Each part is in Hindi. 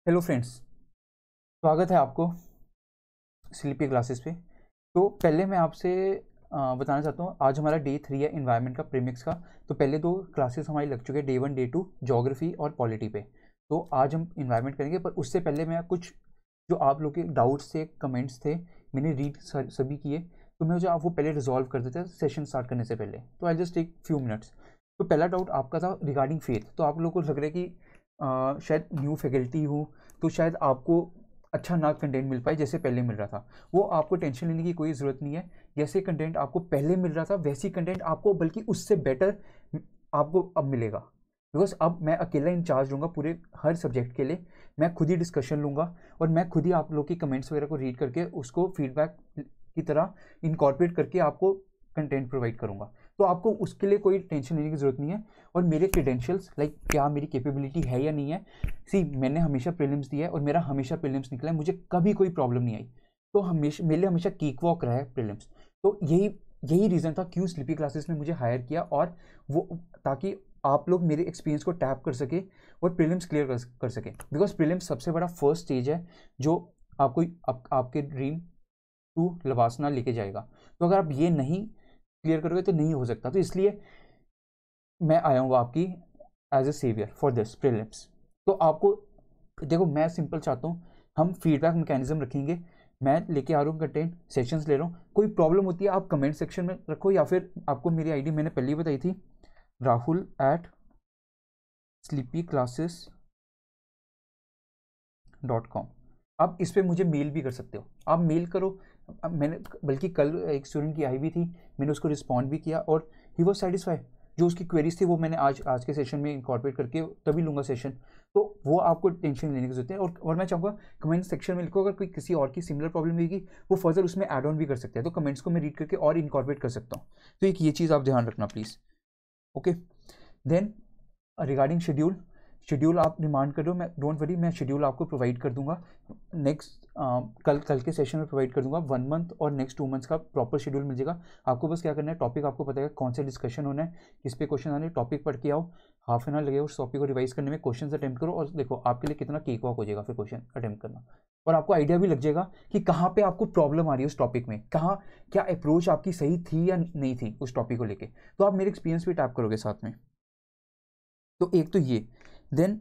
हेलो फ्रेंड्स, स्वागत है आपको स्लीपी क्लासेस पे। तो पहले मैं आपसे बताना चाहता हूँ, आज हमारा डे 3 है इन्वायरमेंट का प्रीमिक्स का। तो पहले 2 क्लासेस हमारी लग चुके हैं, डे 1 डे 2 ज्योग्राफी और पॉलिटी पे। तो आज हम इन्वायरमेंट करेंगे, पर उससे पहले मैं कुछ जो आप लोग के डाउट्स थे, कमेंट्स थे, मैंने रीड सभी किए। तो मैं जो आप वो पहले रिजॉल्व कर देते हैं सेशन स्टार्ट करने से पहले। तो I just take few minutes. तो पहला डाउट आपका था रिगार्डिंग फेथ। तो आप लोगों को लग रहा है कि शायद न्यू फैकल्टी हूँ, तो शायद आपको अच्छा ना कंटेंट मिल पाए जैसे पहले मिल रहा था। वो आपको टेंशन लेने की कोई ज़रूरत नहीं है। जैसे कंटेंट आपको पहले मिल रहा था वैसी कंटेंट आपको, बल्कि उससे बेटर आपको अब मिलेगा। बिकॉज अब मैं अकेला इंचार्ज लूँगा पूरे हर सब्जेक्ट के लिए। मैं खुद ही डिस्कशन लूँगा और मैं खुद ही आप लोग की कमेंट्स वगैरह को रीड करके उसको फीडबैक की तरह इनकॉर्पोरेट करके आपको कंटेंट प्रोवाइड करूँगा। तो आपको उसके लिए कोई टेंशन लेने की ज़रूरत नहीं है। और मेरे क्रेडेंशियल्स, लाइक क्या मेरी कैपेबिलिटी है या नहीं है, सी मैंने हमेशा प्रीलिम्स दिया है और मेरा हमेशा प्रीलिम्स निकला है, मुझे कभी कोई प्रॉब्लम नहीं आई। तो हमेशा मेरे लिए हमेशा केक वॉक रहा है प्रीलिम्स। तो यही यही रीज़न था क्यों स्लीपी क्लासेस में मुझे हायर किया, और वो ताकि आप लोग मेरे एक्सपीरियंस को टैप कर सके और प्रीलिम्स क्लियर कर सके। बिकॉज प्रीलिम्स सबसे बड़ा फर्स्ट स्टेज है जो आपको आपके ड्रीम टू लवासना लेके जाएगा। तो अगर आप ये नहीं क्लियर करोगे तो नहीं हो सकता। तो इसलिए मैं आया हूँ आपकी as a saviour for this prelims. तो आपको देखो, मैं सिंपल चाहता हूँ हम फीडबैक मैकेनिज्म रखेंगे। मैं लेके आ रहा हूँ कंटेंट, सेशंस ले रहा हूँ। कोई प्रॉब्लम होती है आप कमेंट सेक्शन में रखो, या फिर आपको मेरी आईडी मैंने पहले ही बताई थी, rahul@sleepyclasses.com। आप इस पर मुझे मेल भी कर सकते हो, आप मेल करो। अब मैंने बल्कि कल एक स्टूडेंट की आई भी थी, मैंने उसको रिस्पॉन्ड भी किया और ही वॉज सेटिस्फाइड। जो उसकी क्वेरीज थी वो मैंने आज के सेशन में इंकॉर्पोरेट करके तभी लूँगा सेशन। तो वो आपको टेंशन लेने की जरूरत है। और मैं चाहूँगा कमेंट सेक्शन में लिखो, अगर कोई किसी और की सिमिलर प्रॉब्लम होगी वो फर्दर उसमें ऐड ऑन भी कर सकते हैं। तो कमेंट्स को मैं रीड करके और इंकॉर्पोरेट कर सकता हूँ। तो एक ये चीज़ आप ध्यान रखना please. Okay, then regarding schedule, schedule आप डिमांड कर रहे हो, मैं डोंट वरी, मैं शेड्यूल आपको प्रोवाइड कर दूंगा नेक्स्ट कल के सेशन में प्रोवाइड कर दूंगा। 1 मंथ और नेक्स्ट 2 मंथ्स का प्रॉपर शेड्यूल मिल जाएगा। आपको बस क्या करना है, टॉपिक आपको पता है कौन से डिस्कशन होना है, किस पे क्वेश्चन आने, टॉपिक पढ़ के आओ। हाफ एन आवर लगेगा उस टॉपिक को रिवाइज करने में, क्वेश्चन अटैम्प्ट करो और देखो आपके लिए कितना केक वॉक हो जाएगा फिर क्वेश्चन अटैम्प्ट करना। और आपको आइडिया भी लग जाएगा कि कहाँ पे आपको प्रॉब्लम आ रही है उस टॉपिक में, कहाँ क्या अप्रोच आपकी सही थी या नहीं थी उस टॉपिक को लेके। तो आप मेरे एक्सपीरियंस भी टैप करोगे साथ में। तो एक तो ये, then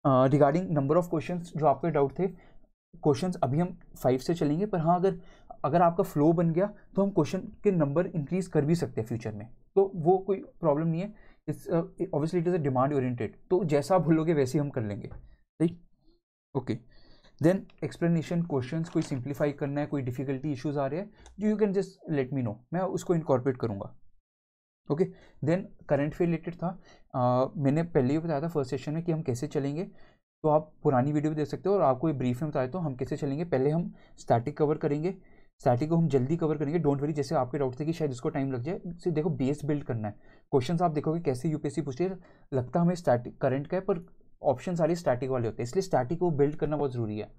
regarding number of questions जो आपके डाउट थे, क्वेश्चंस अभी हम 5 से चलेंगे, पर हाँ अगर अगर आपका फ्लो बन गया तो हम क्वेश्चन के नंबर इंक्रीज कर भी सकते हैं फ्यूचर में। तो वो कोई प्रॉब्लम नहीं है। It's obviously it is a demand oriented, तो जैसा आप बोलोगे वैसे ही हम कर लेंगे। ठीक, ओके। देन एक्सप्लेनेशन क्वेश्चंस, कोई सिंप्लीफाई करना है, कोई डिफिकल्टी इश्यूज आ रहे हैं जो you can just let me know, मैं उसको इनकॉर्पोरेट करूँगा। ओके, देन करंट से रिलेटेड था। मैंने पहले ही बताया था फर्स्ट सेशन में कि हम कैसे चलेंगे। तो आप पुरानी वीडियो भी देख सकते हो, और आपको एक ब्रीफ में बताया तो हम कैसे चलेंगे। पहले हम स्टैटिक कवर करेंगे, स्टैटिक को हम जल्दी कवर करेंगे, डोंट वरी। जैसे आपके डाउट थे कि शायद इसको टाइम लग जाए, सिर्फ देखो बेस बिल्ड करना है। क्वेश्चंस आप देखोगे कैसे यूपीएससी पूछती है, लगता हमें स्टैटिक करंट का है पर ऑप्शन सारे स्टैटिक वाले होते हैं, इसलिए स्टैटिक को बिल्ड करना बहुत ज़रूरी है।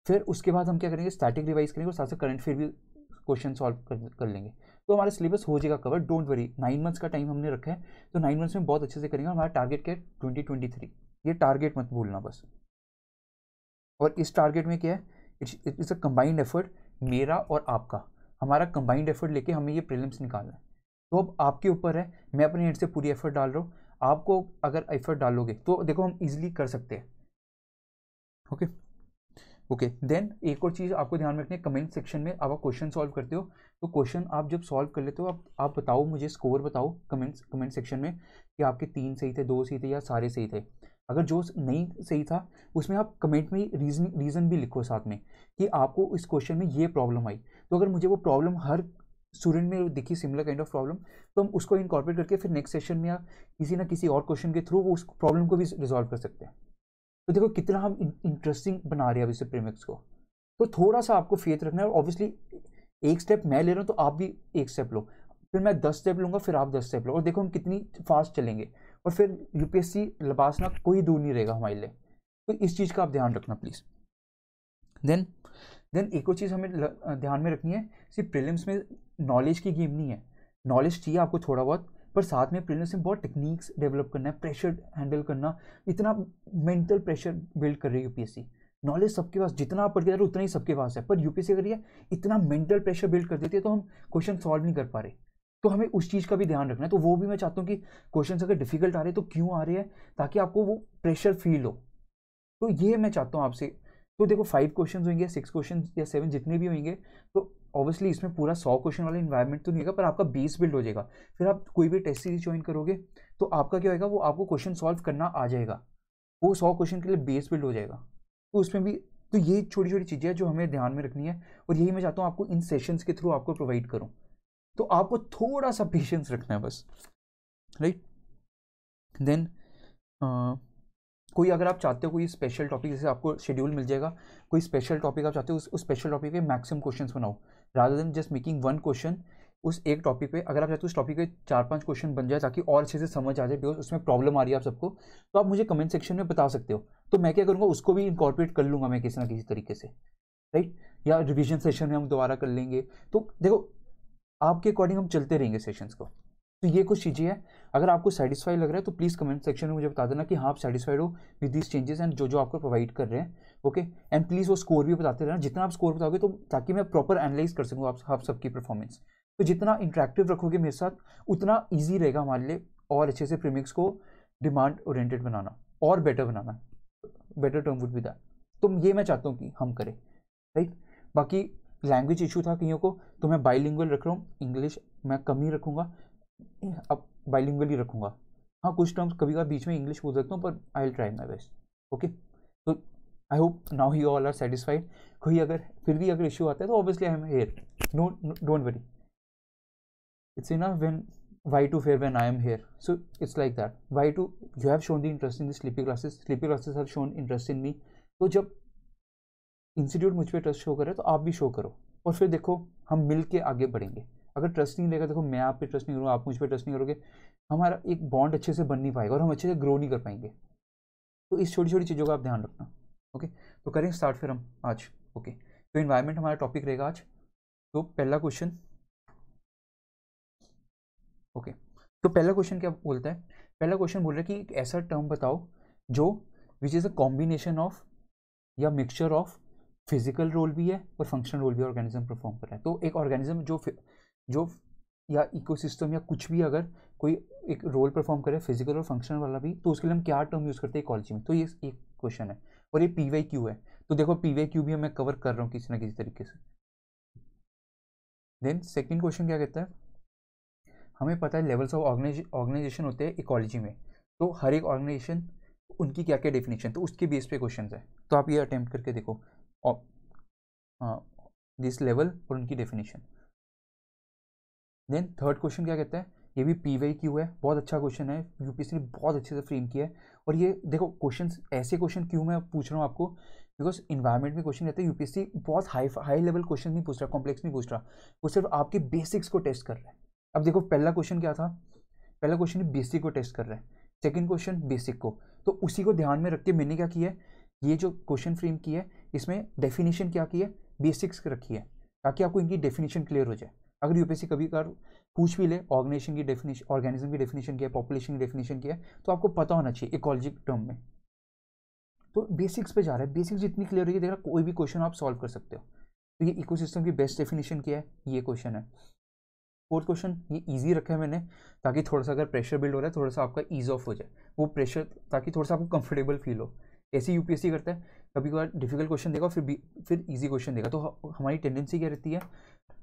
फिर उसके बाद हम क्या करेंगे, स्टैटिक रिवाइज करेंगे और साथ साथ करंट फिर भी क्वेश्चन सॉल्व कर लेंगे। तो हमारा सिलेबस हो जाएगा कवर, डोंट वरी। 9 मंथ्स का टाइम हमने रखा है, तो 9 मंथ्स में बहुत अच्छे से करेंगे। हमारा टारगेट क्या है, 2023, ये टारगेट मत भूलना बस। और इस टारगेट में क्या है, इट्स अ कंबाइंड एफर्ट, मेरा और आपका, हमारा कंबाइंड एफर्ट लेके हमें ये प्रीलिम्स निकालना है। तो अब आपके ऊपर है, मैं अपने एंड से पूरी एफर्ट डाल रहा हूँ, आपको अगर एफर्ट डालोगे तो देखो हम इजीली कर सकते हैं। ओके, ओके, देन एक और चीज़ आपको ध्यान में रखनी है, कमेंट सेक्शन में आप क्वेश्चन सॉल्व करते हो, तो क्वेश्चन आप जब सॉल्व कर लेते हो आप बताओ, मुझे स्कोर बताओ कमेंट सेक्शन में कि आपके 3 सही थे, 2 सही थे या सारे सही थे। अगर जो नहीं सही था उसमें आप कमेंट में रीज़न भी लिखो साथ में कि आपको इस क्वेश्चन में ये प्रॉब्लम आई। तो अगर मुझे वो प्रॉब्लम हर स्टूडेंट में दिखी, सिमिलर काइंड ऑफ प्रॉब्लम, तो हम उसको इनकॉर्पोरेट करके फिर नेक्स्ट सेशन में या किसी ना किसी और क्वेश्चन के थ्रू उस प्रॉब्लम को भी रिजॉल्व कर सकते हैं। तो देखो कितना हम इंटरेस्टिंग बना रहे हैं अभी से प्रीमिक्स को। तो थोड़ा सा आपको फेथ रखना है, और ऑब्वियसली एक स्टेप मैं ले रहा हूँ तो आप भी एक स्टेप लो, फिर मैं 10 स्टेप लूंगा, फिर आप 10 स्टेप लो, और देखो हम कितनी फास्ट चलेंगे। और फिर यूपीएससी लबासना कोई दूर नहीं रहेगा हमारे लिए। तो इस चीज़ का आप ध्यान रखना प्लीज़। देन एक और चीज़ हमें ध्यान में रखनी है, सिर्फ प्रीलिम्स में नॉलेज की गेम नहीं है। नॉलेज चाहिए आपको थोड़ा बहुत, पर साथ में प्रीलिम्स में बहुत टेक्निक्स डेवलप करना है, प्रेशर हैंडल करना, इतना मेंटल प्रेशर बिल्ड कर रही है यूपीएससी। नॉलेज सबके पास, जितना आप पढ़ के जा रहे हो उतना ही सबके पास है, पर यूपीएससी अगर ये इतना मेंटल प्रेशर बिल्ड कर देती है तो हम क्वेश्चन सॉल्व नहीं कर पा रहे। तो हमें उस चीज़ का भी ध्यान रखना है। तो वो भी मैं चाहता हूँ कि क्वेश्चन अगर डिफिकल्ट आ रहे हैं तो क्यों आ रहे हैं, ताकि आपको वो प्रेशर फील हो। तो ये मैं चाहता हूँ आपसे। तो देखो 5 क्वेश्चन होंगे, 6 क्वेश्चन या 7 जितने भी होंगे, तो ऑब्वियसली इसमें पूरा 100 क्वेश्चन वाला इन्वायरमेंट तो नहीं होगा, पर आपका बेस बिल्ड हो जाएगा। फिर आप कोई भी टेस्ट सीरीज ज्वाइन करोगे तो आपका क्या होगा, वो आपको क्वेश्चन सॉल्व करना आ जाएगा, वो 100 क्वेश्चन के लिए बेस बिल्ड हो जाएगा। तो उसमें भी तो ये छोटी छोटी चीज़ें हैं जो हमें ध्यान में रखनी है, और यही मैं चाहता हूँ आपको इन सेशंस के थ्रू आपको प्रोवाइड करूँ। तो आपको थोड़ा सा पेशेंस रखना है बस, राइट। देन कोई अगर आप चाहते हो कोई स्पेशल टॉपिक, जैसे आपको शेड्यूल मिल जाएगा, कोई स्पेशल टॉपिक आप चाहते हो, उस स्पेशल टॉपिक पे मैक्सिमम क्वेश्चंस बनाओ, rather than just making one question उस एक टॉपिक पे। अगर आप चाहते हो उस टॉपिक पे 4-5 क्वेश्चन बन जाए ताकि और अच्छे से समझ आ जाए, बिकॉज उसमें प्रॉब्लम आ रही है आप सबको, तो आप मुझे कमेंट सेक्शन में बता सकते हो। तो मैं क्या करूँगा, उसको भी इंकॉर्पोरेट कर लूँगा मैं किसी ना किसी तरीके से, राइट। या रिविजन सेशन में हम दोबारा कर लेंगे। तो देखो आपके अकॉर्डिंग हम चलते रहेंगे सेशंस को। तो ये कुछ चीज़ें हैं। अगर आपको सेटिस्फाई लग रहा है तो प्लीज़ कमेंट सेक्शन में मुझे बता देना कि हाँ आप सेटिस्फाइड हो विद दिस चेंजेस एंड जो जो आपको प्रोवाइड कर रहे हैं, ओके। एंड प्लीज़ वो स्कोर भी बताते रहना, जितना आप स्कोर बताओगे तो ताकि मैं प्रॉपर एनालाइज कर सकूँ आप सबकी परफॉर्मेंस। तो जितना इंटरेक्टिव रखोगे मेरे साथ उतना ईजी रहेगा हमारे लिए और अच्छे से प्रीमिक्स को डिमांड ओरिएंटेड बनाना और better banana. Better term would be that. तो ये मैं चाहता हूँ कि हम करें, राइट। बाकी लैंग्वेज इशू था कईयों को, तो मैं बाइलिंगुअल रख रहा हूँ, इंग्लिश मैं कम ही रखूँगा, अब बाइलिंगुअल ही रखूँगा। हाँ कुछ टर्म्स कभी कभी बीच में इंग्लिश बोल सकता हूँ, पर I will try my best, okay. तो I hope now you all are satisfied. कोई अगर फिर भी अगर इशू आता है तो obviously I am here, no don't worry, it's enough when why to fear when I am here. So it's like that. Why to, you have shown the interest in the sleepy classes have shown interest in me. तो जब इंस्टीट्यूट मुझ पर ट्रस्ट शो करे तो आप भी शो करो, और फिर देखो हम मिल के आगे बढ़ेंगे। अगर ट्रस्ट नहीं रहेगा, देखो मैं आप पे ट्रस्ट नहीं करूँगा, आप मुझ पर ट्रस्ट नहीं करोगे, हमारा एक बॉन्ड अच्छे से बन नहीं पाएगा और हम अच्छे से ग्रो नहीं कर पाएंगे। तो इस छोटी छोटी चीज़ों का आप ध्यान रखना, ओके। तो करें स्टार्ट फिर हम आज, ओके। तो इन्वायरमेंट हमारा टॉपिक रहेगा आज। तो पहला क्वेश्चन, ओके। तो पहला क्वेश्चन क्या बोलता है, पहला क्वेश्चन बोल रहा है कि एक ऐसा टर्म बताओ जो which is a combination of या मिक्सचर ऑफ फिजिकल रोल भी है और फंक्शनल रोल भी ऑर्गेनिज्म परफॉर्म कर रहा है। तो एक ऑर्गेनिज्म जो या इकोसिस्टम या कुछ भी अगर कोई एक रोल परफॉर्म करे फिजिकल और फंक्शनल वाला भी, तो उसके लिए हम क्या टर्म यूज़ करते हैं इकोलॉजी में। तो ये एक क्वेश्चन है और ये PYQ है। तो देखो PYQ भी मैं कवर कर रहा हूँ किसी ना किसी तरीके से। देन सेकेंड क्वेश्चन क्या कहता है, हमें पता है लेवल्स ऑफ ऑर्गेनाइजेशन होते हैं इकोलॉजी में, तो हर एक ऑर्गेनाइजेशन उनकी क्या क्या डेफिनेशन, तो उसके बेस पे क्वेश्चन है। तो आप ये अटेम्प्ट करके देखो दिस लेवल और उनकी डेफिनेशन। देन थर्ड क्वेश्चन क्या कहता है, ये भी PYQ है, बहुत अच्छा क्वेश्चन है, यूपीएससी ने बहुत अच्छे से फ्रेम किया है। और ये देखो क्वेश्चन, ऐसे क्वेश्चन क्यों मैं पूछ रहा हूँ आपको, बिकॉज इन्वायरमेंट में क्वेश्चन रहता है, यूपीएससी बहुत हाई लेवल क्वेश्चन नहीं पूछ रहा, कॉम्प्लेक्स नहीं पूछ रहा, वो सिर्फ आपके बेसिक्स को टेस्ट कर रहा है। अब देखो पहला क्वेश्चन क्या था, पहला क्वेश्चन बेसिक को टेस्ट कर रहा है, सेकंड क्वेश्चन बेसिक को। तो उसी को ध्यान में रख के मैंने क्या किया है, ये जो क्वेश्चन फ्रेम की है इसमें डेफिनेशन क्या की है, बेसिक्स रखी है, ताकि आपको इनकी डेफिनेशन क्लियर हो जाए। अगर यूपीएससी कभी कभार पूछ भी ले ऑर्गेनाइजेशन की डेफिनेशन, ऑर्गेनिज्म की डेफिनेशन क्या है, पॉपुलेशन की डेफिनेशन क्या है, तो आपको पता होना चाहिए इकोलॉजिक टर्म में। तो बेसिक्स पे जा रहा है, बेसिक्स जितनी क्लियर होगी देखा कोई भी क्वेश्चन आप सॉल्व कर सकते हो। तो ये इकोसिस्टम की बेस्ट डेफिनेशन क्या है, ये क्वेश्चन है। फोर्थ क्वेश्चन ये इजी रखा है मैंने, ताकि थोड़ा सा अगर प्रेशर बिल्ड हो रहा है थोड़ा सा आपका ईज ऑफ हो जाए वो प्रेशर, ताकि थोड़ा सा आपको कंफर्टेबल फील हो। ऐसे यूपीएससी करता है, कभी कभार डिफिकल्ट क्वेश्चन देगा फिर इजी क्वेश्चन देगा। तो हमारी टेंडेंसी क्या रहती है,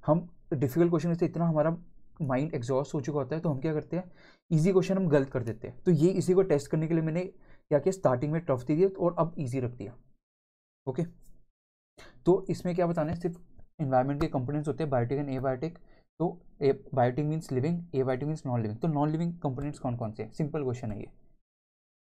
हम डिफिकल्ट क्वेश्चन से इतना हमारा माइंड एग्जॉस्ट हो चुका होता है, तो हम क्या करते हैं ईजी क्वेश्चन हम गलत कर देते हैं। तो ये इसी को टेस्ट करने के लिए मैंने क्या किया, स्टार्टिंग में टफ दे दिया और अब ईजी रख दिया, ओके। तो इसमें क्या बताना है, सिर्फ इन्वायरमेंट के कंपोनेंट्स होते हैं बायोटिक एंड एबायोटिक। तो biotic means living, abiotic means non living. तो नॉन लिविंग कंपोनेंट्स कौन कौन से हैं, सिंपल क्वेश्चन है ये।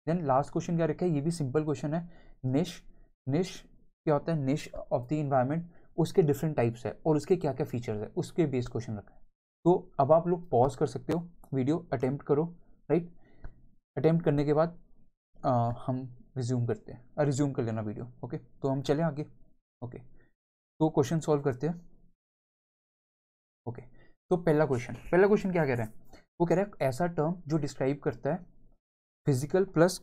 देन लास्ट क्वेश्चन क्या रखा है, ये भी सिंपल क्वेश्चन है, निश क्या होता है, निश ऑफ द इन्वायरमेंट, उसके डिफरेंट टाइप्स है और उसके क्या क्या फीचर्स है, उसके बेस क्वेश्चन रखा है। तो अब आप लोग पॉज कर सकते हो, वीडियो अटेम्प्ट करो, राइट। अटेम्प्ट करने के बाद हम रिज्यूम करते हैं, रिज्यूम कर लेना वीडियो, ओके। तो हम चलें आगे, ओके। तो क्वेश्चन सॉल्व करते हैं, ओके। तो पहला क्वेश्चन क्या कह रहे हैं, वो कह रहा है ऐसा टर्म जो डिस्क्राइब करता है फिजिकल प्लस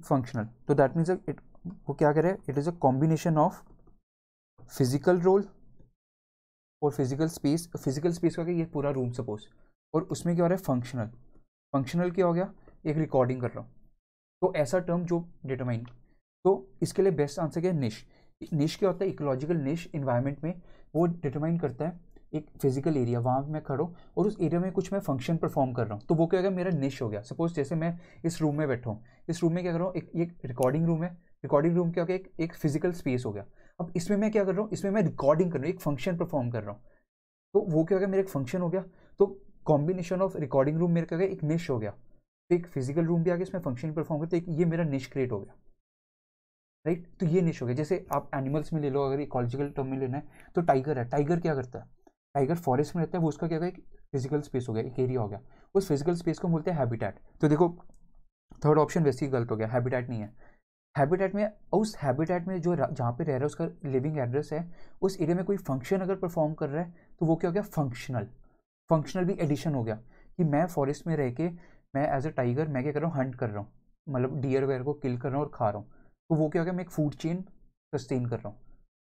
फंक्शनल, तो दैट मीन्स वो क्या कह रहा है, it is a combination of physical role और फिजिकल स्पेस। फिजिकल स्पेस का क्या, ये पूरा रूम सपोज, और उसमें क्या हो रहा है फंक्शनल, फंक्शनल क्या हो गया, एक रिकॉर्डिंग कर रहा हूँ। तो ऐसा टर्म जो डिटरमाइन, तो इसके लिए बेस्ट आंसर क्या है, निश। निश क्या होता है, इकोलॉजिकल निश इन्वायरमेंट में वो डिटरमाइन करता है एक फिजिकल एरिया, वहाँ मैं खड़ा हूँ और उस एरिया में कुछ मैं फंक्शन परफॉर्म कर रहा हूँ, तो वो क्या होगा, मेरा निश हो गया। सपोज जैसे मैं इस रूम में बैठा हूँ, इस रूम में क्या कर रहा हूँ, एक रिकॉर्डिंग रूम है, रिकॉर्डिंग रूम क्या हो गया, एक फिजिकल स्पेस हो गया। अब इसमें मैं क्या कर रहा हूँ, इसमें मैं रिकॉर्डिंग कर रहा हूँ, एक फंक्शन परफॉर्म कर रहा हूँ, तो वो क्या हो गया, मेरा एक फंक्शन हो गया। तो कॉम्बिनेशन ऑफ रिकॉर्डिंग रूम मेरे क्या हो गया, एक निश हो गया। तो एक फिजिकल रूम भी आ गया, इसमें फंक्शन परफॉर्म करते, एक ये मेरा निश क्रिएट हो गया, राइट। तो ये निश हो गया। जैसे आप एनिमल्स में ले लो, अगर इकोलॉजिकल टर्म में लेना है तो टाइगर है, टाइगर क्या करता है, टाइगर फॉरेस्ट में रहता है, वो उसका क्या होगा, एक फिजिकल स्पेस हो गया, एक एरिया हो गया। उस फिजिकल स्पेस को बोलते हैं हैबिटेट। तो देखो थर्ड ऑप्शन वैसे ही गलत हो गया, हैबिटेट नहीं है। हैबिटेट में, उस हैबिटेट में जो जहाँ पे रह रहा है उसका लिविंग एड्रेस है, उस एरिया में कोई फंक्शन अगर परफॉर्म कर रहा है तो वो क्या हो गया, फंक्शनल। फंक्शनल भी एडिशन हो गया कि मैं फॉरेस्ट में रह के, मैं एज अ टाइगर मैं क्या कर रहा हूँ, हंट कर रहा हूँ, मतलब डियर वगैरह को किल कर रहा हूँ और खा रहा हूँ, तो वो क्या हो गया, मैं एक फूड चेन सस्टेन कर रहा हूँ,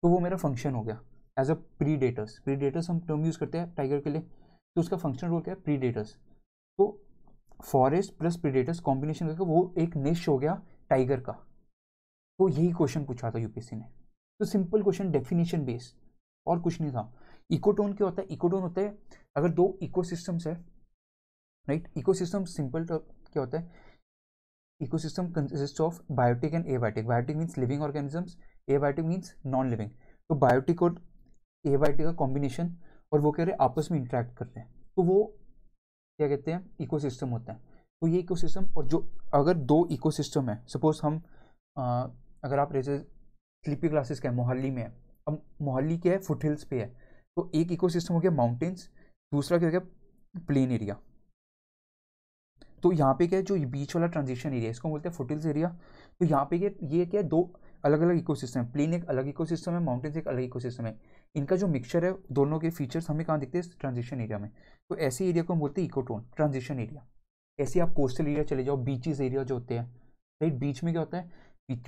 तो वो मेरा फंक्शन हो गया एज अ प्रीडेटर्स। प्रीडेटर्स हम टर्म यूज़ करते हैं टाइगर के लिए, तो उसका फंक्शनल रोल क्या है, प्रीडेटर्स। तो फॉरेस्ट प्लस प्रीडेटर्स कॉम्बिनेशन करके वो एक निश हो गया टाइगर का। तो यही क्वेश्चन पूछा था यूपीएससी ने। तो सिंपल क्वेश्चन, डेफिनेशन बेस्ड, और कुछ नहीं था। इकोटोन क्या होता है, इकोटोन होता है अगर दो इकोसिस्टम्स है, राइट। इकोसिस्टम सिंपल क्या होता है, ecosystem consist of biotic and abiotic. Biotic means living organisms, abiotic means non living. तो बायोटिक और एबायोटिक का कॉम्बिनेशन, और वो कह रहे हैं आपस में इंटरेक्ट करते हैं, तो वो क्या कहते हैं, इकोसिस्टम होता है। तो ये इकोसिस्टम, और जो अगर दो इकोसिस्टम है, सपोज हम अगर आप जैसे स्लीपी क्लासेस क्या है, मोहाली में है, अब मोहाली क्या है, फुटहिल्स पे है, तो एक इकोसिस्टम हो गया माउंटेन्स, दूसरा क्या हो गया, प्लेन एरिया। तो यहाँ पे क्या है, जो बीच वाला ट्रांजिशन एरिया, इसको बोलते हैं फुटहिल्स एरिया। तो यहाँ पे ये क्या है, दो अलग अलग इकोसिस्टम है, प्लेन एक अलग इकोसिस्टम है, माउंटेन्स एक अलग इकोसिस्टम है। इनका जो मिक्सचर है, दोनों के फीचर्स हमें कहाँ दिखते हैं, ट्रांजिशन एरिया में। तो ऐसे एरिया को हम बोलते हैं इकोटोन, ट्रांजिशन एरिया। ऐसे आप कोस्टल एरिया चले जाओ, बीचेस एरिया जो होते हैं, राइट। बीच में क्या होता है,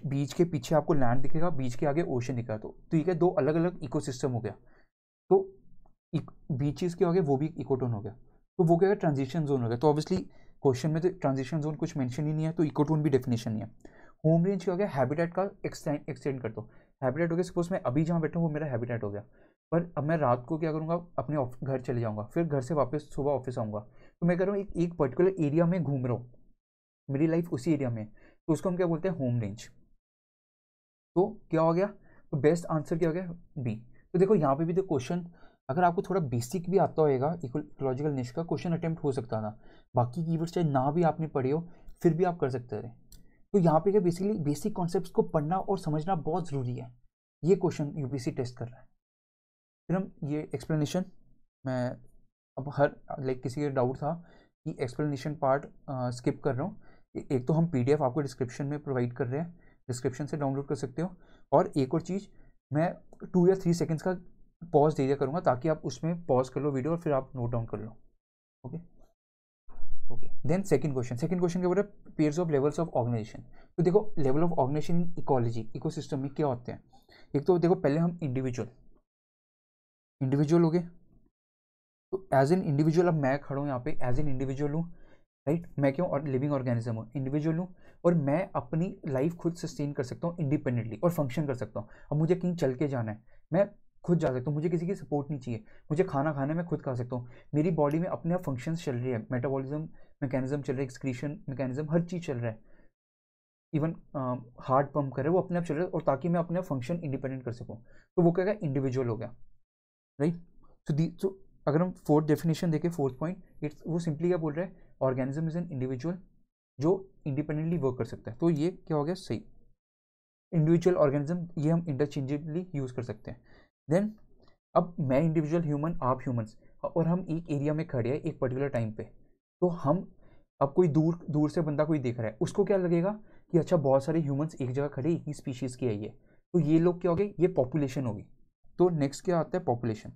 बीच के पीछे आपको लैंड दिखेगा, बीच के आगे ओशन दिखेगा, तो ये क्या, दो अलग अलग इकोसिस्टम हो गया। तो बीचेस के हो गए, वो भी इकोटोन हो गया, तो वो क्या है, ट्रांजिशन जोन हो गया। तो ऑब्वियसली क्वेश्चन में तो ट्रांजिशन जोन कुछ मेंशन ही नहीं है, तो इकोटोन भी डेफिनेशन नहीं है। होम रेंज क्या हो गया, हैबिटेट का एक्सटेंड कर दो। हैबिटेट हो गया, सपोज मैं अभी जहाँ बैठा हूँ वो मेरा हैबिटेट हो गया, पर अब मैं रात को क्या करूँगा, अपने घर चले जाऊँगा, फिर घर से वापस सुबह ऑफिस आऊँगा, तो मैं कह रहा हूँ एक पर्टिकुलर एरिया में घूम रहा हूँ, मेरी लाइफ उसी एरिया में, तो उसको हम क्या बोलते हैं, होम रेंज। तो क्या हो गया, तो बेस्ट आंसर क्या हो गया, बी। तो देखो यहाँ पे भी तो क्वेश्चन, अगर आपको थोड़ा बेसिक भी आता होएगा इकोलॉजिकल निश का, क्वेश्चन अटेम्प्ट हो सकता था। बाकी कीवर्ड्स चाहे ना भी आपने पढ़े हो, फिर भी आप कर सकते रहे। तो यहाँ पे क्या, बेसिकली बेसिक कॉन्सेप्ट्स को पढ़ना और समझना बहुत ज़रूरी है। ये क्वेश्चन यूपीएससी टेस्ट कर रहा है। फिर हम ये एक्सप्लेनेशन, मैं अब हर लाइक किसी का डाउट था कि एक्सप्लेनेशन पार्ट स्किप कर रहा हूँ। एक तो हम पीडीएफ आपको डिस्क्रिप्शन में प्रोवाइड कर रहे हैं, डिस्क्रिप्शन से डाउनलोड कर सकते हो। और एक और चीज़, मैं 2 या 3 सेकेंड्स का पॉज दे दिया करूँगा, ताकि आप उसमें पॉज कर लो वीडियो और फिर आप नोट डाउन कर लो। Okay okay. Then second question क्या बोल रहा है, pairs of levels of organisation. तो देखो level of organisation in ecology, ecosystem में क्या होते हैं। एक तो देखो पहले हम इंडिविजुअल हो गए, तो एज एन इंडिविजुअल, अब मैं खड़ा हूँ यहाँ पे एज एन इंडिविजुअल हूँ, राइट। मैं क्यों, और लिविंग ऑर्गेनिज्म हूँ, इंडिविजुअल हूँ, और मैं अपनी लाइफ खुद सस्टेन कर सकता हूँ इंडिपेंडेंटली, और फंक्शन कर सकता हूँ। अब मुझे कहीं चल के जाना है, मैं खुद जा सकता हूँ, मुझे किसी की सपोर्ट नहीं चाहिए। मुझे खाना खाना मैं खुद खा सकता हूँ, मेरी बॉडी में अपने आप फंक्शंस चल रही है, मेटाबॉलिज्म मैकेनिज्म चल रहा है, एक्सक्रीशन मैकेनिज्म, हर चीज़ चल रहा है। इवन हार्ट पंप करे वो अपने आप चल रहा है, और ताकि मैं अपने फंक्शन इंडिपेंडेंट कर सकूँ, तो वो क्या, इंडिविजुअल हो गया, राइट। तो अगर हम फोर्थ डेफिनेशन देखें, फोर्थ पॉइंट, इट्स वो सिंपली क्या बोल रहा है, ऑर्गेनिज्म इज एन इंडिविजुअल जो इंडिपेंडेंटली वर्क कर सकता है। तो ये क्या हो गया, सही। इंडिविजुअल ऑर्गेनिज्म ये हम इंटरचेंजेबली यूज़ कर सकते हैं। देन अब मैं इंडिविजुअल ह्यूमन, आप ह्यूमंस, और हम एक एरिया में खड़े हैं एक पर्टिकुलर टाइम पे, तो हम, अब कोई दूर दूर से बंदा कोई देख रहा है, उसको क्या लगेगा कि अच्छा बहुत सारे ह्यूमंस एक जगह खड़े, एक ही स्पीशीज़ की है ये, तो ये लोग क्या हो गए, ये पॉपुलेशन होगी। तो नेक्स्ट क्या आता है, पॉपुलेशन।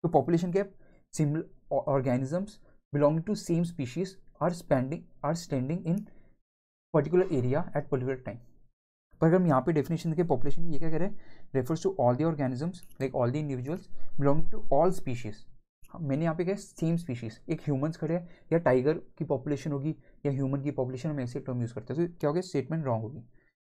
तो पॉपुलेशन क्या है, similar organisms belonging to same species are standing in particular area at particular time. पर अगर हम यहाँ पे डेफिनेशन देखें पॉपुलेशन की, ये क्या कह रहे हैं, refers to all the organisms like all the individuals belonging to all species. मैंने यहाँ पे क्या सेम स्पीशीज, एक ह्यूमंस खड़े हैं या टाइगर की पॉपुलेशन होगी या ह्यूमन की पॉपुलेशन, हम ऐसे टर्म यूज़ करते हैं, तो क्या हो गया, स्टेटमेंट रॉन्ग होगी.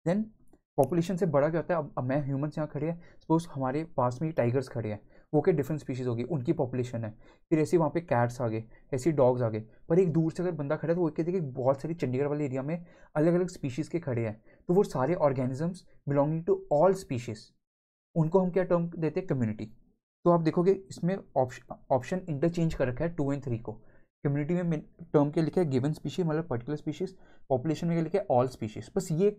देन पॉपुलेशन से बड़ा क्या होता है, अब मैं ह्यूमन्स यहाँ खड़े हैं, सपोज हमारे पास में टाइगर्स खड़े हैं, वो क्या डिफरेंट स्पीशीज़ होगी, उनकी पॉपुलेशन है, फिर ऐसे वहाँ पे कैट्स आ गए, ऐसे डॉग्स आ गए. पर एक दूर से अगर बंदा खड़ा है तो वो कहते हैं कि बहुत सारी चंडीगढ़ वाले एरिया में अलग अलग स्पीशीज़ के खड़े हैं, तो वो सारे organisms belonging to all species, उनको हम क्या टर्म देते हैं, कम्युनिटी. तो आप देखोगे इसमें ऑप्शन इंटरचेंज कर रखा है 2 और 3 को. कम्युनिटी में टर्म के लिखा है गिवन स्पीशीज मतलब पर्टिकुलर स्पीशीज, पॉपुलेशन में क्या लिखा है ऑल स्पीशीज. बस ये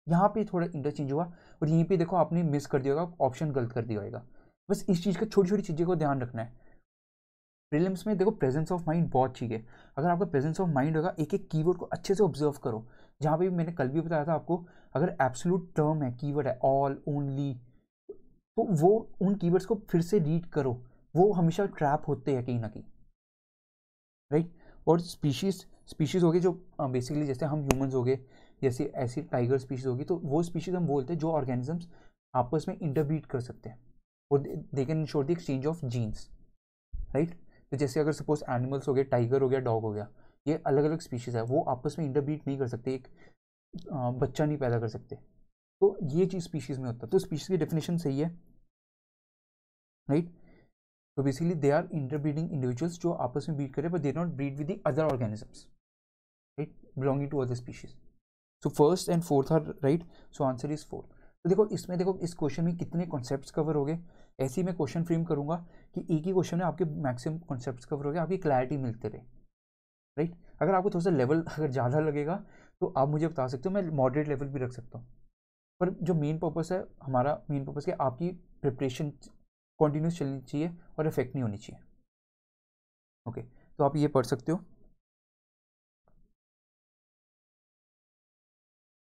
यहाँ पे थोड़ा इंटरचेंज हुआ और यहीं पे देखो आपने मिस कर दिया होगा, ऑप्शन गलत कर दिया होगा. बस इस चीज़ का छोटी छोटी चीज़ों को ध्यान रखना है. प्रीलिम्स में देखो प्रेजेंस ऑफ माइंड बहुत चाहिए. अगर आपका प्रेजेंस ऑफ माइंड होगा, एक एक कीवर्ड को अच्छे से ऑब्जर्व करो. जहाँ पे मैंने कल भी बताया था आपको, अगर एब्सोल्यूट टर्म है, कीवर्ड है ऑल, ओनली, तो वो उन कीवर्ड्स को फिर से रीड करो, वो हमेशा ट्रैप होते हैं कहीं ना कहीं, राइट. और स्पीशीज़ हो गए जो बेसिकली जैसे हम ह्यूमंस हो गए, जैसे ऐसी टाइगर स्पीशीज़ होगी, तो वो स्पीशीज़ हम बोलते हैं जो ऑर्गेनिजम्स आपस में इंटरब्रीड कर सकते हैं और they can ensure the exchange of genes, right. तो जैसे अगर सपोज एनिमल्स हो गए, टाइगर हो गया, डॉग हो गया, ये अलग अलग स्पीशीज़ है, वो आपस में इंटरब्रीड नहीं कर सकते, एक बच्चा नहीं पैदा कर सकते. तो ये चीज़ स्पीशीज़ में होता है. तो स्पीशीज़ की डेफिनेशन सही है, राइट. तो basically they are interbreeding individuals जो आपस में ब्रीड करें, but they not breed with the other organisms, right, belonging to other species. So first and fourth are right, so answer is 4. तो देखो इसमें, देखो इस क्वेश्चन में कितने कॉन्सेप्ट्स कवर हो गए. ऐसे ही मैं क्वेश्चन फ्रेम करूंगा कि एक ही क्वेश्चन में आपके मैक्सिमम कॉन्सेप्ट्स कवर हो गए, आपकी क्लैरिटी मिलते रहे, राइट. अगर आपको थोड़ा सा लेवल अगर ज़्यादा लगेगा तो आप मुझे बता सकते हो, मैं मॉडरेट लेवल भी रख सकता हूँ. पर जो मेन पर्पस है हमारा, मेन पर्पस है आपकी प्रिपरेशन कंटिन्यूस चलनी चाहिए और इफेक्ट नहीं होनी चाहिए. ओके, तो आप ये पढ़ सकते हो,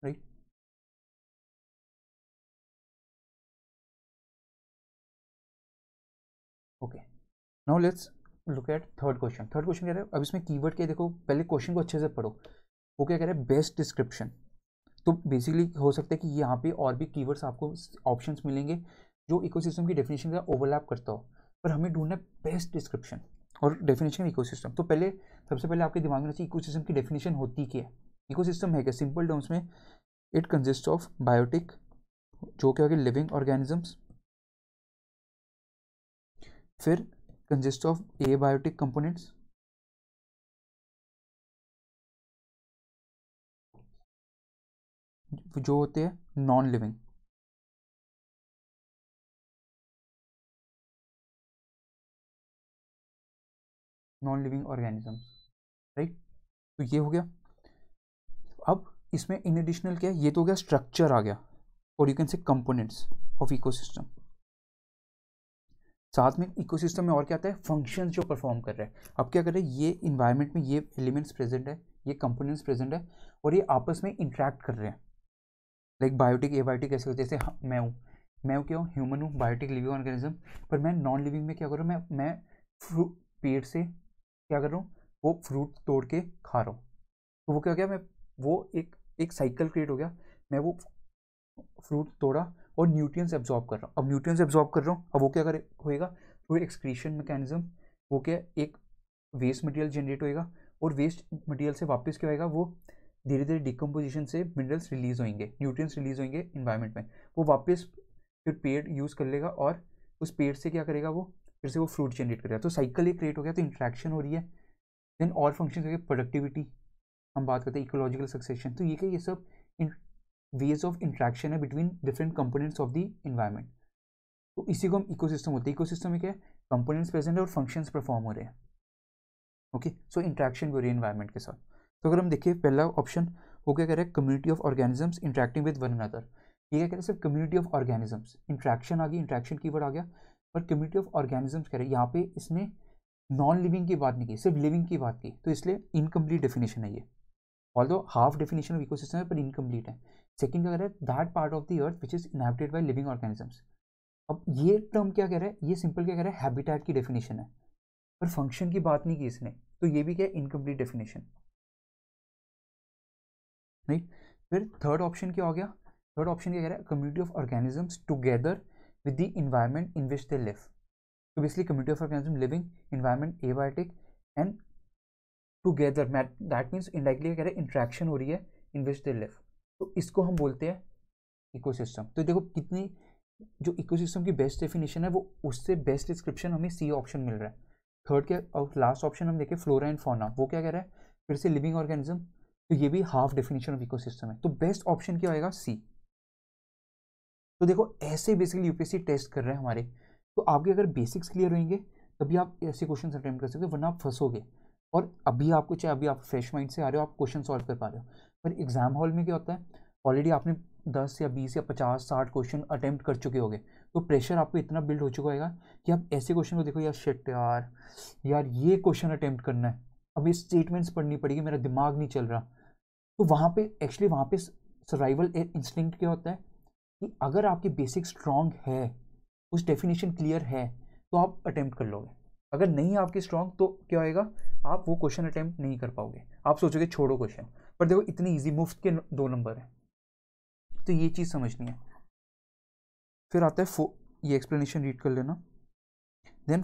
right. Okay, now let's look at third question. Third question कह रहा है, अब इसमें कीवर्ड के देखो, पहले क्वेश्चन को अच्छे से पढ़ो. वो क्या कह रहा है, बेस्ट डिस्क्रिप्शन. तो बेसिकली हो सकता है कि यहाँ पे और भी कीवर्ड्स आपको ऑप्शंस मिलेंगे जो इकोसिस्टम की डेफिनेशन का ओवरलैप करता हो, पर हमें ढूंढना है बेस्ट डिस्क्रिप्शन और डेफिनेशन इकोसिस्टम. तो पहले सबसे पहले आपके दिमाग में चाहिए इकोसिस्टम की डेफिनेशन होती क्या है. इकोसिस्टम है क्या, सिंपल टर्म्स में इट कंसिस्ट ऑफ बायोटिक, जो क्या हो गया लिविंग ऑर्गेनिजम्स, फिर कंसिस्ट ऑफ एबायोटिक कंपोनेंट्स, जो होते हैं नॉन लिविंग, ऑर्गेनिजम्स, राइट. तो ये हो गया. अब इसमें इन एडिशनल क्या है, ये तो हो गया स्ट्रक्चर आ गया, और you can say components of ecosystem. साथ में इकोसिस्टम में और क्या आता है, फंक्शंस जो परफॉर्म कर रहे हैं. अब क्या कर रहे हैं, ये इन्वायरमेंट में ये एलिमेंट्स प्रेजेंट है, ये कंपोनेंट्स प्रेजेंट है, और ये आपस में इंटरेक्ट कर रहे हैं. लाइक बायोटिक एबायोटिक ऐसे होते हैं, जैसे मैं हूँ क्या हूँ, ह्यूमन हूँ, बायोटिक लिविंग ऑर्गेनिज्म. पर मैं नॉन लिविंग में क्या कर रहा हूँ, मैं फ्रूट पेड़ से क्या कर रहा हूँ, वो फ्रूट तोड़ के खा रहा हूँ. तो वो क्या हो गया, मैं वो एक साइकिल क्रिएट हो गया. मैं वो फ्रूट तोड़ा और न्यूट्रिएंट्स एब्जॉर्ब कर रहा हूँ. अब न्यूट्रिएंट्स एब्जॉर्ब कर रहा हूँ, अब वो क्या करे होएगा, थ्रू एक्सक्रीशन मैकेनिज्म, वो क्या एक वेस्ट मटेरियल जनरेट होएगा, और वेस्ट मटेरियल से वापस क्या होएगा, वो धीरे धीरे डिकम्पोजिशन से मिनरल्स रिलीज होंगे, न्यूट्रिएंट्स रिलीज होंगे इन्वायरमेंट में, वो वापस फिर पेड़ यूज़ कर लेगा और उस पेड़ से क्या करेगा, वो फिर से वो फ्रूट जनरेट करेगा. तो साइकिल ये क्रिएट हो गया, तो इंट्रैक्शन हो रही है. देन और फंक्शन हो गए, प्रोडक्टिविटी, हम बात करते हैं इकोलॉजिकल सक्सेशन. तो ये क्या, ये सब वेज ऑफ इंट्रैक्शन है between different components of the environment. तो इसी को हम इकोसिस्टम होते हैं. इकोसिस्टम में क्या है, कंपोनेंट्स प्रेजेंट है और फंक्शंस परफॉर्म हो रहे हैं. ओके, सो इंट्रैक्शन भी हो रही है इन्वायरमेंट के साथ. तो अगर हम देखिए पहला ऑप्शन, वो क्या कह रहा है, community of organisms interacting with one another. ये क्या कह रहा है, सिर्फ कम्युनिटी ऑफ ऑर्गेनिजम्स, इंट्रैक्शन आ गई, इंट्रैक्शन कीवर्ड आ गया, और कम्युनिटी ऑफ ऑर्गेनिजम्स कह रहे हैं. यहाँ पे इसने नॉन लिविंग की बात नहीं की, सिर्फ लिविंग की बात की, तो इसलिए इनकम्प्लीट डेफिनेशन है ये. Although half definition of ecosystem है पर इनकम्प्लीट है. सेकंड क्या कह रहा है, that part of the earth which is inhabited by living organisms. अब ये टर्म क्या कह रहा है, ये सिंपल क्या कह रहा है, हैबिटेट की डेफिनेशन है. पर फंक्शन की बात नहीं की इसने, तो ये भी क्या है, इनकम्प्लीट डेफिनेशन, राइट। फिर थर्ड ऑप्शन क्या हो गया, थर्ड ऑप्शन क्या कह रहा है, community of organisms together with the environment in which they live. तो basically community of organism living environment abiotic and together, that means indirectly कह रहे हैं इंट्रैक्शन हो रही है इन विच दे लिव, तो इसको हम बोलते हैं इकोसिस्टम। तो देखो कितनी, जो इकोसिस्टम की बेस्ट डेफिनेशन है वो उससे बेस्ट डिस्क्रिप्शन हमें सी ऑप्शन मिल रहा है। थर्ड क्या, और लास्ट ऑप्शन हम देखें फ्लोरा एंड फौना, वो क्या कह रहा है, फिर से लिविंग ऑर्गेनिज्म, तो ये भी हाफ डेफिनेशन ऑफ इकोसिस्टम है, तो बेस्ट ऑप्शन क्या होएगा, सी। तो देखो ऐसे बेसिकली यूपीएससी टेस्ट कर रहे हैं हमारे, तो आपके अगर बेसिक्स क्लियर होंगे तभी आप ऐसे क्वेश्चन अटेम्प्ट कर सकते हो, वरना आप फंसोगे। और अभी आपको, चाहे अभी आप फ्रेश माइंड से आ रहे हो, आप क्वेश्चन सॉल्व कर पा रहे हो, पर एग्जाम हॉल में क्या होता है, ऑलरेडी आपने 10 या 20 या 50 60 क्वेश्चन अटेम्प्ट कर चुके होगे, तो प्रेशर आपको इतना बिल्ड हो चुका होगा कि आप ऐसे क्वेश्चन को देखो, यार शिट यार, यार ये क्वेश्चन अटेम्प्ट करना है, अब ये स्टेटमेंट्स पढ़नी पड़ेगी, मेरा दिमाग नहीं चल रहा। तो वहाँ पे एक्चुअली, वहाँ पे सर्वाइवल इंस्टिंक्ट क्या होता है कि अगर आपकी बेसिक स्ट्रांग है, उस डेफिनेशन क्लियर है, तो आप अटेम्प्ट कर लोगे। अगर नहीं आपकी स्ट्रांग, तो क्या होएगा, आप वो क्वेश्चन अटेम्प्ट नहीं कर पाओगे, आप सोचोगे छोड़ो क्वेश्चन। पर देखो इतनी इजी, मुफ्त के 2 नंबर है, तो ये चीज़ समझनी है। फिर आता है ये एक्सप्लेनेशन रीड कर लेना। Then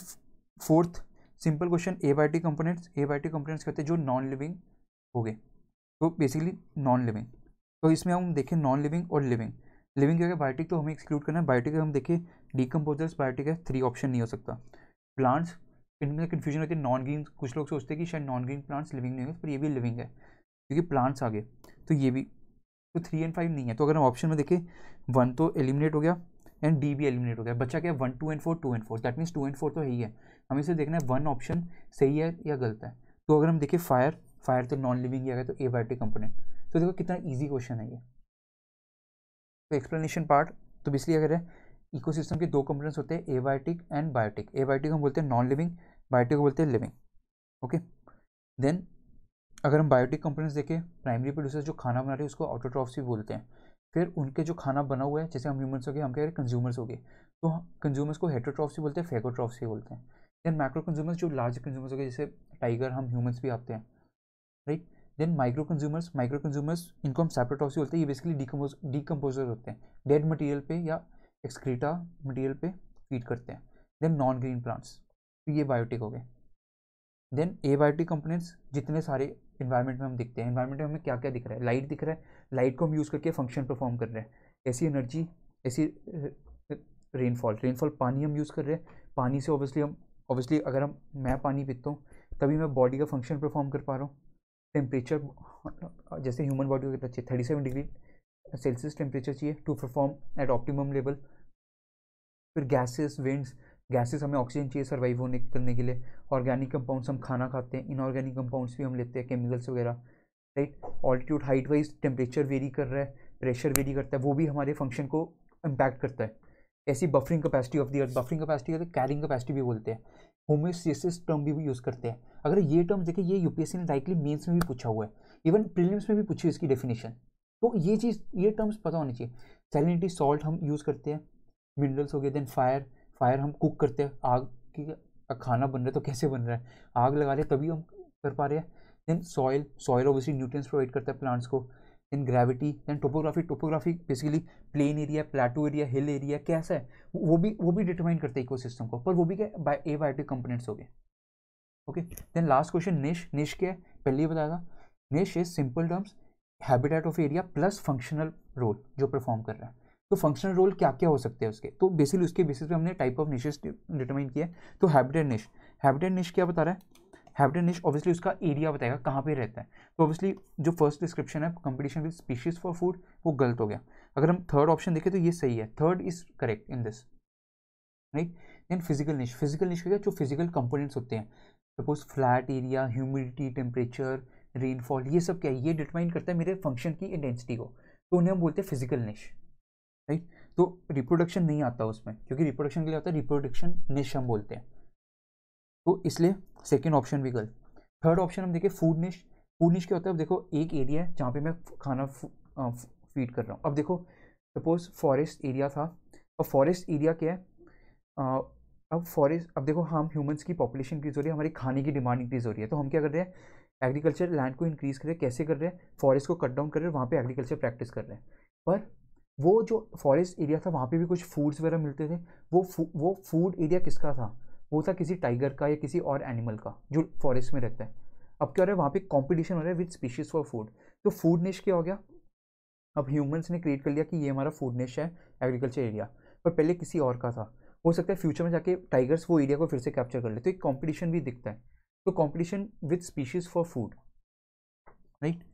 fourth simple question, abiotic components, abiotic components कहते हैं जो नॉन लिविंग हो गए, तो बेसिकली नॉन लिविंग। तो इसमें हम देखें नॉन लिविंग और लिविंग। लिविंग क्या है, बायोटिक तो हमें एक्सक्लूड करना है, बायोटिक हम देखें डीकम्पोजर्स, बायोटिक है 3 ऑप्शन नहीं हो सकता। प्लांट्स, इनमें कन्फ्यूजन होती है, नॉन ग्रीन, कुछ लोग सोचते हैं कि शायद नॉन ग्रीन प्लांट्स लिविंग नहीं होंगे, पर ये भी लिविंग है क्योंकि प्लांट्स आ गए, तो ये भी, तो 3 और 5 नहीं है। तो अगर हम ऑप्शन में देखें 1 तो एलिमिनेट हो गया एंड डी भी एलिमिनेट हो गया, बच्चा क्या है 1 2 and 4 2 and 4, that means 2 and 4 तो है ही है, हमें इसे देखना है 1 ऑप्शन सही है या गलत है। तो अगर हम देखें फायर, फायर तो नॉन लिविंग ही आ गया, तो एबायोटिक कंपोनेंट। तो देखो कितना ईजी क्वेश्चन है ये। तो एक्सप्लेनेशन पार्ट, तो बेसिकली अगर है इकोसिस्टम के 2 कंपोनेंट्स होते हैं, एबायोटिक एंड बायोटिक। एबायोटिक हम बोलते हैं नॉन लिविंग, बायोटिक को बोलते हैं लिविंग। ओके, देन अगर हम बायोटिक कंपोनेंट्स देखें, प्राइमरी प्रोड्यूसर जो खाना बना रहे हैं उसको ऑटोट्रॉफ्स भी बोलते हैं। फिर उनके जो खाना बना हुआ है, जैसे हम ह्यूमंस हो गए, हम क्या करें कंज्यूमर्स हो गए, तो कंज्यूमर्स को हेटरोट्रॉफ्स भी बोलते हैं, फेगोट्रॉफ्स भी बोलते हैं। देन माइक्रो कंज्यूमर्स जो लार्ज कंज्यूमर्स हो गए, जैसे टाइगर, हम ह्यूमंस भी आते हैं, right. Then micro consumers, micro consumers इनको हम सैप्रोट्रॉफ्स भी बोलते हैं, ये बेसिकली डीकम्पोजर होते हैं, डेड मटेरियल पे या एक्सक्रीटा मटेरियल पे फीड करते हैं। देन नॉन ग्रीन प्लांट्स, तो ये बायोटिक हो गए। देन एबायोटिक कंपोनेंट्स जितने सारे इन्वायरमेंट में हम दिखते हैं, इन्वायरमेंट में हमें क्या क्या दिख रहा है, लाइट दिख रहा है, लाइट को हम यूज़ करके फंक्शन परफॉर्म कर रहे हैं, ऐसी एनर्जी, ऐसी रेनफॉल, रेनफॉल पानी हम यूज़ कर रहे हैं, पानी से ऑब्वियसली अगर मैं पानी पीता हूँ तभी मैं बॉडी का फंक्शन परफॉर्म कर पा रहा हूँ। टेम्परेचर, जैसे ह्यूमन बॉडी को कितना चाहिए, 37 डिग्री सेल्सियस टेम्परेचर चाहिए to perform at optimum level. फिर गैसेस, विंड्स, गैसेस हमें ऑक्सीजन चाहिए सर्वाइव होने करने के लिए। ऑर्गेनिक कंपाउंड्स, हम खाना खाते हैं, इनऑर्गेनिक कंपाउंड्स भी हम लेते हैं, केमिकल्स वगैरह, right. Altitude, height wise temperature vary कर रहा है, प्रेशर वेरी करता है, वो भी हमारे फंक्शन को इम्पैक्ट करता है। ऐसी buffering capacity of the earth, buffering capacity का कैरिंग कैपेसिटी भी बोलते हैं। होमोस्टेसिस टर्म भी यूज़ करते हैं। अगर ये टर्म देखिए, ये यूपीएससी ने डायरेक्टली मेंस में भी पूछा हुआ है, इवन प्रीलिम्स में भी पूछी है इसकी डेफिनेशन, तो ये चीज़, ये टर्म्स पता होनी चाहिए। सैलिनिटी, सॉल्ट हम यूज़ करते हैं, मिनरल्स हो गए। देन फायर, फायर हम कुक करते हैं, आग की खाना बन रहा है तो कैसे बन रहा है, आग लगा रहे हैं तभी हम कर पा रहे हैं। Then soil, soil obviously nutrients provide करता है प्लांट्स को। Then gravity, then topography, topography basically plain area, plateau area, hill area कैसा है, वो भी डिटरमाइन करते हैं इकोसिस्टम को, पर वो भी क्या एबायोटिक कंपोनेंट्स हो गए। ओके, देन लास्ट क्वेश्चन, निश, निश क्या है, पहले ही बताया था, niche is simple terms habitat of area plus functional role जो परफॉर्म कर रहा है। तो फंक्शनल रोल क्या क्या हो सकते हैं उसके, तो बेसिकली उसके बेसिस पे हमने टाइप ऑफ निशेस डिटरमाइन किया है। तो हैबिटेट निश, हैबिटेट निश क्या बता रहा है, हैबिटेट निश ऑब्वियसली उसका एरिया बताएगा कहाँ पे रहता है। तो ऑब्वियसली जो फर्स्ट डिस्क्रिप्शन है competition with species for food, वो गलत हो गया। अगर हम थर्ड ऑप्शन देखें तो ये सही है, third is correct in this, right. Then physical niche, physical niche क्या, जो फिजिकल कंपोनेंट्स होते हैं, suppose flat area, humidity, temperature, rainfall, ये सब क्या है, ये डिटरमाइन करता है मेरे फंक्शन की इंटेंसिटी को, तो उन्हें हम बोलते हैं फिजिकल निश, राइट। तो रिप्रोडक्शन नहीं आता उसमें, क्योंकि रिप्रोडक्शन के लिए आता है रिप्रोडक्शन निश हम बोलते हैं, तो इसलिए सेकेंड ऑप्शन भी गलत। थर्ड ऑप्शन हम देखें फूड निश, फूड निश क्या होता है, अब देखो एक एरिया है जहाँ पे मैं खाना फीड कर रहा हूँ। अब देखो सपोज फॉरेस्ट एरिया था, और फॉरेस्ट एरिया क्या है, अब फॉरेस्ट, अब देखो हम ह्यूमंस की पॉपुलेशन इंक्रीज हो रही है, हमारी खाने की डिमांड इंक्रीज हो रही है, तो हम क्या कर रहे हैं, एग्रीकल्चर लैंड को इंक्रीज कर रहे हैं। कैसे कर रहे हैं, फॉरेस्ट को कट डाउन कर रहे हैं, वहाँ पे एग्रीकल्चर प्रैक्टिस कर रहे हैं। पर वो जो फॉरेस्ट एरिया था वहाँ पे भी कुछ फूड्स वगैरह मिलते थे, वो फूड एरिया किसका था, वो था किसी टाइगर का या किसी और एनिमल का जो फॉरेस्ट में रहता है। अब क्या हो रहा है, वहाँ पे कॉम्पिटिशन हो रहा है विद स्पीशीज फॉर फूड, तो फूड निश क्या हो गया, अब ह्यूमंस ने क्रिएट कर लिया कि ये हमारा फूड निश है एग्रीकल्चर एरिया, पर पहले किसी और का था। हो सकता है फ्यूचर में जाके टाइगर्स वो एरिया को फिर से कैप्चर कर ले, तो एक कॉम्पिटिशन भी दिखता है, तो competition with species for food, right.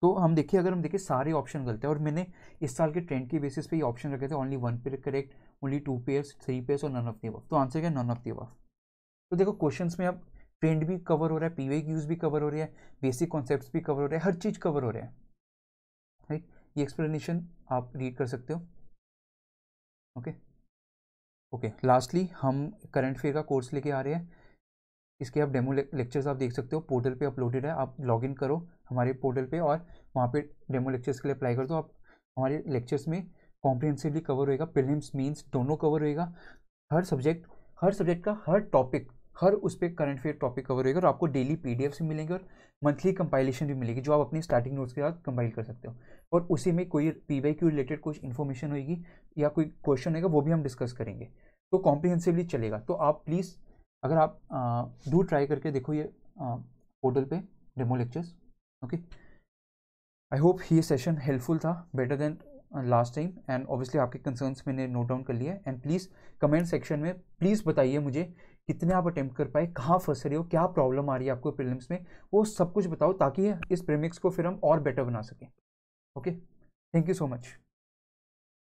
तो हम देखिए, अगर हम देखिए सारे ऑप्शन गलत है, और मैंने इस साल के ट्रेंड के बेसिस पे ये ऑप्शन रखे थे, only 1 pair correct, only 2 pairs, 3 pairs और नन ऑफ द अबव, तो आंसर क्या, नन ऑफ द अबव। तो देखो क्वेश्चंस में अब ट्रेंड भी कवर हो रहा है, पीवाईक्यूज भी कवर हो रही है, बेसिक कॉन्सेप्ट्स भी कवर हो रहे हैं, हर चीज़ कवर हो रहा है, राइट। ये एक्सप्लेनेशन आप रीड कर सकते हो। ओके ओके, लास्टली हम करंट अफेयर का कोर्स लेके आ रहे हैं, इसके आप डेमो लेक्चर्स आप देख सकते हो, पोर्टल पे अपलोडेड है, आप लॉगिन करो हमारे पोर्टल पे और वहाँ पे डेमो लेक्चर्स के लिए अप्लाई कर दो। आप हमारे लेक्चर्स में कॉम्प्रिहेंसिवली कवर होएगा, प्रीलिम्स मेंस दोनों कवर होएगा, हर सब्जेक्ट का हर टॉपिक, हर उस पर करंट अफेयर टॉपिक कवर होएगा, और आपको डेली PDF भी मिलेंगे और मंथली कंपाइलेशन भी मिलेगी, जो आप अपनी स्टार्टिंग नोट्स के साथ कंपाइल कर सकते हो, और उसी में कोई PYQ रिलेटेड कुछ इन्फॉर्मेशन होगी या कोई क्वेश्चन होगा वो भी हम डिस्कस करेंगे, तो कॉम्प्रिहेंसिवली चलेगा। तो आप प्लीज़, अगर आप डू ट्राई करके देखो ये पोर्टल पे demo lectures. Okay, I hope ये सेशन हेल्पफुल था, better than last time, and obviously आपके कंसर्न्स मैंने नोट डाउन कर लिया, एंड प्लीज़ कमेंट सेक्शन में प्लीज़ बताइए मुझे कितने आप अटेम्प्ट कर पाए, कहाँ फंस रहे हो, क्या प्रॉब्लम आ रही है आपको प्रीलिम्स में, वो सब कुछ बताओ, ताकि इस प्रीमिक्स को फिर हम और बेटर बना सकें। Okay, thank you so much.